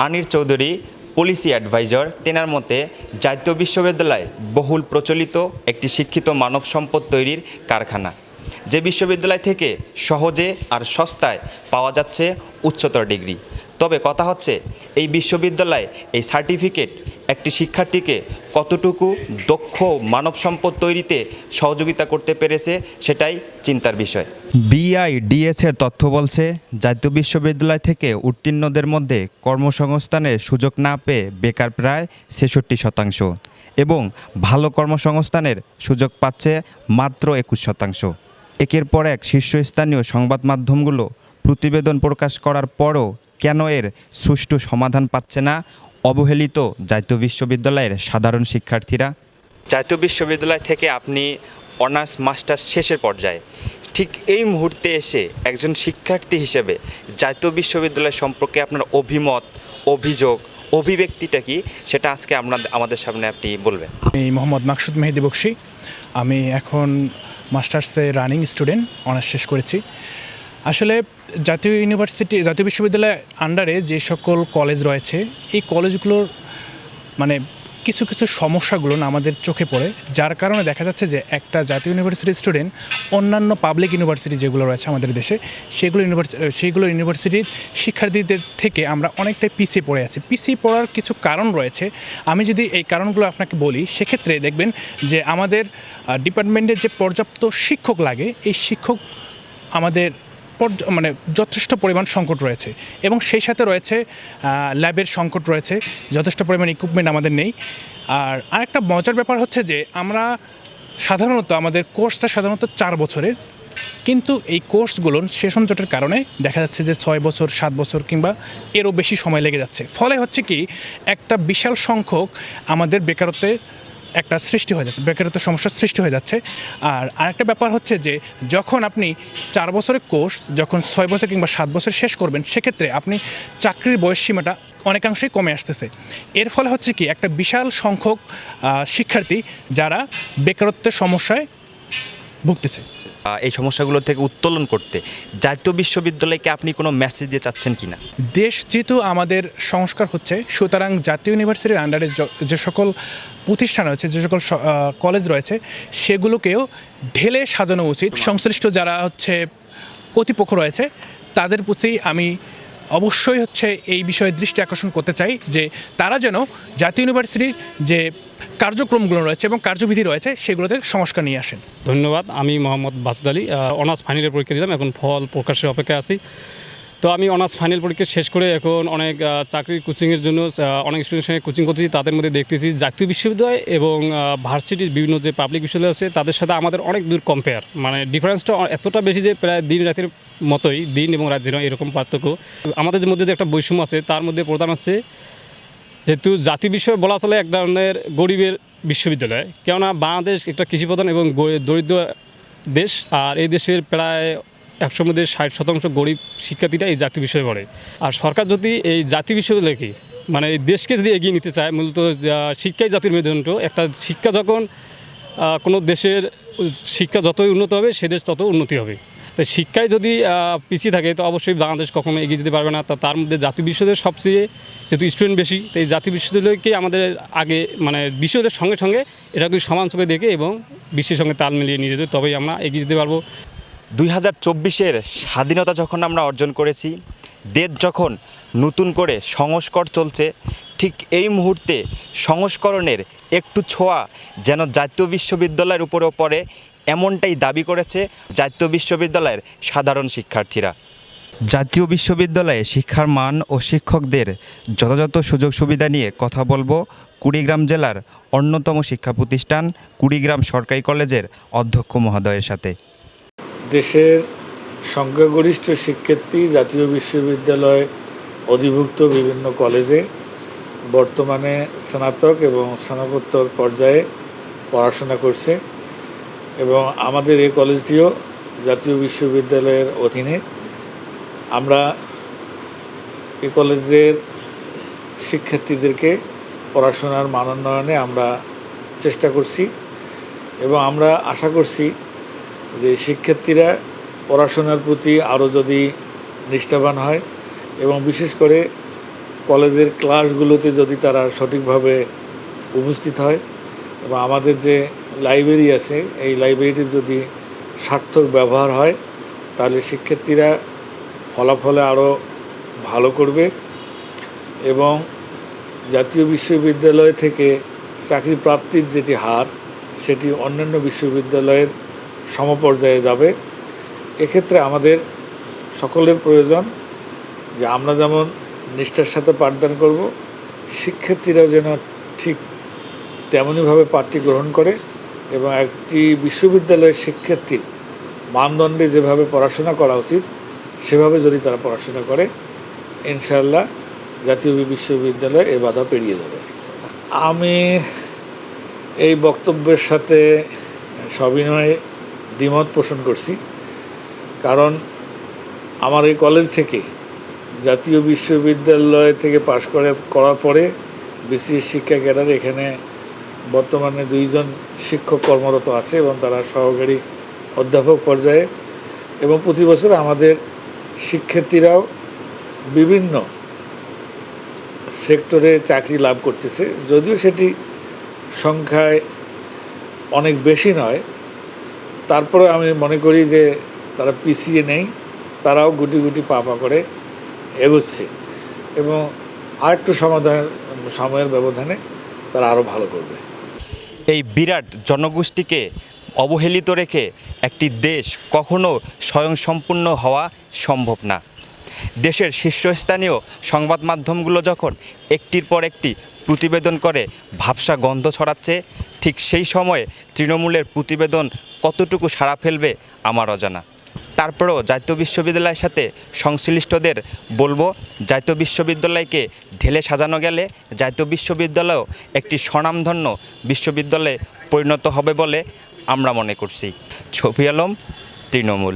আনির Chowdhury policy adviser, তেনার মতে জাতীয় বিশ্ববিদ্যালয় বহুল প্রচলিত একটি শিক্ষিত মানব সম্পদ তৈরির কারখানা, যে বিশ্ববিদ্যালয় থেকে সহজে আর সস্তায় পাওয়া যাচ্ছে উচ্চতর ডিগ্রি। তবে কথা হচ্ছে এই বিশ্ববিদ্যালয়ে এই সার্টিফিকেট একটি শিক্ষার্থীকে কতটুকু দক্ষ মানব সম্পদ তৈরিতে সহযোগিতা করতে পেরেছে সেটাই চিন্তার বিষয়। বিআইডিএস এর তথ্য বলছে জাতীয় বিশ্ববিদ্যালয় থেকে উত্তীর্ণদের মধ্যে কর্মসংস্থানের সুযোগ না পেয়ে বেকার প্রায় ৬৬% এবং ভালো কর্মসংস্থানের সুযোগ পাচ্ছে মাত্র ২১%। একের পর এক শীর্ষস্থানীয় সংবাদ মাধ্যমগুলো প্রতিবেদন প্রকাশ করার পরও কেন এর সুষ্ঠু সমাধান পাচ্ছে না অবহেলিত জাতীয় বিশ্ববিদ্যালয়ের সাধারণ শিক্ষার্থীরা? জাতীয় বিশ্ববিদ্যালয় থেকে আপনি অনার্স মাস্টার্স শেষের পর্যায়ে, ঠিক এই মুহূর্তে এসে একজন শিক্ষার্থী হিসেবে জাতীয় বিশ্ববিদ্যালয় সম্পর্কে আপনার অভিমত, অভিযোগ, অভিব্যক্তিটা কি, সেটা আজকে আমাদের সামনে আপনি বলবেন। আমি মোহাম্মদ মাকসুদ মেহেদি বকশি। আমি এখন মাস্টার্সে রানিং স্টুডেন্ট, অনার্স শেষ করেছি। আসলে জাতীয় বিশ্ববিদ্যালয়ের আন্ডারে যে সকল কলেজ রয়েছে, এই কলেজগুলোর মানে কিছু কিছু সমস্যাগুলো না আমাদের চোখে পড়ে, যার কারণে দেখা যাচ্ছে যে একটা জাতীয় ইউনিভার্সিটির স্টুডেন্ট অন্যান্য পাবলিক ইউনিভার্সিটি যেগুলো রয়েছে আমাদের দেশে, সেইগুলো ইউনিভার্সিটির শিক্ষার্থীদের থেকে আমরা অনেকটাই পিছিয়ে পড়ে আছি। পিছিয়ে পড়ার কিছু কারণ রয়েছে। আমি যদি এই কারণগুলো আপনাকে বলি, সেক্ষেত্রে দেখবেন যে আমাদের ডিপার্টমেন্টের যে পর্যাপ্ত শিক্ষক লাগে, এই শিক্ষক আমাদের যথেষ্ট পরিমাণ সংকট রয়েছে, এবং সেই সাথে রয়েছে ল্যাবের সংকট রয়েছে, যথেষ্ট পরিমাণ ইকুইপমেন্ট আমাদের নেই। আর আরেকটা মজার ব্যাপার হচ্ছে যে আমরা আমাদের কোর্সটা সাধারণত 4 বছরের, কিন্তু এই কোর্সগুলো সেশন জটের কারণে দেখা যাচ্ছে যে 6 বছর, 7 বছর কিংবা এরও বেশি সময় লেগে যাচ্ছে। ফলে হচ্ছে কি, একটা বিশাল সংখ্যক আমাদের বেকারত্বের সমস্যার সৃষ্টি হয়ে যাচ্ছে। আর আরেকটা ব্যাপার হচ্ছে যে যখন আপনি 4 বছরের কোর্স যখন 6 বছর কিংবা 7 বছর শেষ করবেন, সেক্ষেত্রে আপনি চাকরির বয়স সীমাটা অনেকাংশেই কমে আসতেছে। এর ফলে হচ্ছে কি, একটা বিশাল সংখ্যক শিক্ষার্থী যারা বেকারত্বের সমস্যায় ভুগতেছে। এই সমস্যাগুলো থেকে উত্তোলন করতে জাতীয় বিশ্ববিদ্যালয়কে আপনি কোনো মেসেজ দিয়ে চাচ্ছেন কিনা? দেশ যেহেতু আমাদের সংস্কার হচ্ছে, সুতরাং জাতীয় ইউনিভার্সিটির আন্ডারে যে সকল প্রতিষ্ঠান রয়েছে, যে সকল কলেজ রয়েছে, সেগুলোকেও ঢেলে সাজানো উচিত। সংশ্লিষ্ট যারা কর্তৃপক্ষ রয়েছে, তাদের প্রতি আমি অবশ্যই এই বিষয়ে দৃষ্টি আকর্ষণ করতে চাই যে তারা যেন জাতীয় ইউনিভার্সিটির যে কার্যক্রমগুলো রয়েছে এবং কার্যবিধি রয়েছে, সেগুলোতে সংস্কার নিয়ে আসেন। ধন্যবাদ। আমি মোহাম্মদ বাসুদ আলী, অনার্স ফাইনালের পরীক্ষা দিলাম, এখন ফল প্রকাশের অপেক্ষায় আছি। তো আমি অনার্স ফাইনাল পরীক্ষা শেষ করে এখন অনেক চাকরির কোচিংয়ের জন্য অনেক স্টুডেন্টের সঙ্গে কোচিং করতেছি। তাদের মধ্যে দেখতেছি জাতীয় বিশ্ববিদ্যালয় এবং ভার্সিটির বিভিন্ন যে পাবলিক বিশ্ববিদ্যালয় আছে, তাদের সাথে আমাদের অনেক দূর কম্পেয়ার, মানে ডিফারেন্সটা এতটা বেশি যে প্রায় দিন রাতের মতোই, দিন এবং রাত যেন এরকম পার্থক্য। আমাদের মধ্যে যে একটা বৈষম্য আছে, তার মধ্যে প্রধান হচ্ছে যেহেতু জাতীয় বিশ্ববিদ্যালয় বলা চলে এক ধরনের গরিবের বিশ্ববিদ্যালয়, কেননা বাংলাদেশ একটা কৃষিপ্রধান এবং দরিদ্র দেশ। আর এই দেশের প্রায় 100 মধ্যে 60% গরিব শিক্ষার্থীরা এই জাতীয় বিষয়ে পড়ে। আর সরকার যদি এই জাতীয় বিশ্ববিদ্যালয়কে মানে এই দেশকে যদি এগিয়ে নিতে চায়, মূলত শিক্ষাই জাতির মেরুদণ্ড। একটা শিক্ষা যখন কোনো দেশের শিক্ষা যতই উন্নত হবে, সে দেশ তত উন্নতি হবে। তো শিক্ষায় যদি পিছিয়ে থাকে, তো অবশ্যই বাংলাদেশ কখনো এগিয়ে যেতে পারবে না। তার মধ্যে জাতীয় বিশ্ববিদ্যালয় সবচেয়ে, যেহেতু স্টুডেন্ট বেশি, তো এই জাতীয় বিশ্ববিদ্যালয়কে আমাদের আগে মানে বিশ্ববিদ্যালয়ের সঙ্গে সঙ্গে এটাকে সমান চোখে দেখে এবং বিশ্বের সঙ্গে তাল মিলিয়ে নিয়ে যেতে, তবেই আমরা এগিয়ে যেতে পারবো। 2024-এর স্বাধীনতা যখন আমরা অর্জন করেছি, দেশ যখন নতুন করে সংস্কার চলছে, ঠিক এই মুহূর্তে সংস্করণের একটু ছোঁয়া যেন জাতীয় বিশ্ববিদ্যালয়ের উপরেও পড়ে, এমনটাই দাবি করেছে জাতীয় বিশ্ববিদ্যালয়ের সাধারণ শিক্ষার্থীরা। জাতীয় বিশ্ববিদ্যালয়ে শিক্ষার মান ও শিক্ষকদের যথাযথ সুযোগ সুবিধা নিয়ে কথা বলবো কুড়িগ্রাম জেলার অন্যতম শিক্ষা প্রতিষ্ঠান কুড়িগ্রাম সরকারি কলেজের অধ্যক্ষ মহোদয়ের সাথে। দেশের সংখ্যাগরিষ্ঠ শিক্ষার্থী জাতীয় বিশ্ববিদ্যালয় অধিভুক্ত বিভিন্ন কলেজে বর্তমানে স্নাতক এবং স্নাতকোত্তর পর্যায়ে পড়াশোনা করছে, এবং আমাদের এই কলেজটিও জাতীয় বিশ্ববিদ্যালয়ের অধীনে। আমরা এই কলেজের শিক্ষার্থীদেরকে পড়াশোনার মান উন্নয়নে আমরা চেষ্টা করছি, এবং আমরা আশা করছি যে শিক্ষার্থীরা পড়াশোনার প্রতি আরও যদি নিষ্ঠাবান হয় এবং বিশেষ করে কলেজের ক্লাসগুলোতে যদি তারা সঠিকভাবে উপস্থিত হয় এবং আমাদের যে লাইব্রেরি আছে এই লাইব্রেরিটির যদি সার্থক ব্যবহার হয় তাহলে শিক্ষার্থীরা ফলাফলে আরও ভালো করবে এবং জাতীয় বিশ্ববিদ্যালয় থেকে চাকরি প্রাপ্তির যেটি হার সেটি অন্যান্য বিশ্ববিদ্যালয়ের সমপর্যায়ে যাবে। এক্ষেত্রে আমাদের সকলের প্রয়োজন যে আমরা যেমন নিষ্ঠার সাথে পাঠদান করব, শিক্ষার্থীরাও যেন ঠিক তেমনইভাবে পাঠটি গ্রহণ করে এবং একটি বিশ্ববিদ্যালয়ের শিক্ষার্থীর মানদণ্ডে যেভাবে পড়াশোনা করা উচিত সেভাবে যদি তারা পড়াশোনা করে, ইনশাআল্লাহ জাতীয় বিশ্ববিদ্যালয় এ বাধা পেরিয়ে যাবে। আমি এই বক্তব্যের সাথে সবিনয়ে দ্বিমত পোষণ করছি, কারণ আমার এই কলেজ থেকে জাতীয় বিশ্ববিদ্যালয় থেকে পাশ করার পরে বিসিএস শিক্ষা ক্যাডার এখানে বর্তমানে 2 জন শিক্ষক কর্মরত আছে এবং তারা সহকারী অধ্যাপক পর্যায়ে, এবং প্রতি বছর আমাদের শিক্ষার্থীরাও বিভিন্ন সেক্টরে চাকরি লাভ করতেছে, যদিও সেটি সংখ্যায় অনেক বেশি নয়, তারপরে আমি মনে করি যে তারা পিছিয়ে নেই, তারাও গুটি গুটি পা করে এগোচ্ছে এবং আরেকটু সময়ের ব্যবধানে তারা আরও ভালো করবে। এই বিরাট জনগোষ্ঠীকে অবহেলিত রেখে একটি দেশ কখনো স্বয়ংসম্পূর্ণ হওয়া সম্ভব না। দেশের শীর্ষস্থানীয় সংবাদ মাধ্যমগুলো যখন একটির পর একটি প্রতিবেদন করে ভাবসা গন্ধ ছড়াচ্ছে, ঠিক সেই সময়ে তৃণমূলের প্রতিবেদন কতটুকু সাড়া ফেলবে আমার অজানা। তারপরেও জাতীয় বিশ্ববিদ্যালয়ের সাথে সংশ্লিষ্টদের বলবো, জাতীয় বিশ্ববিদ্যালয়কে ঢেলে সাজানো গেলে জাতীয় বিশ্ববিদ্যালয়ও একটি স্বনামধন্য বিশ্ববিদ্যালয়ে পরিণত হবে বলে আমরা মনে করছি। ছবি আলম, তৃণমূল।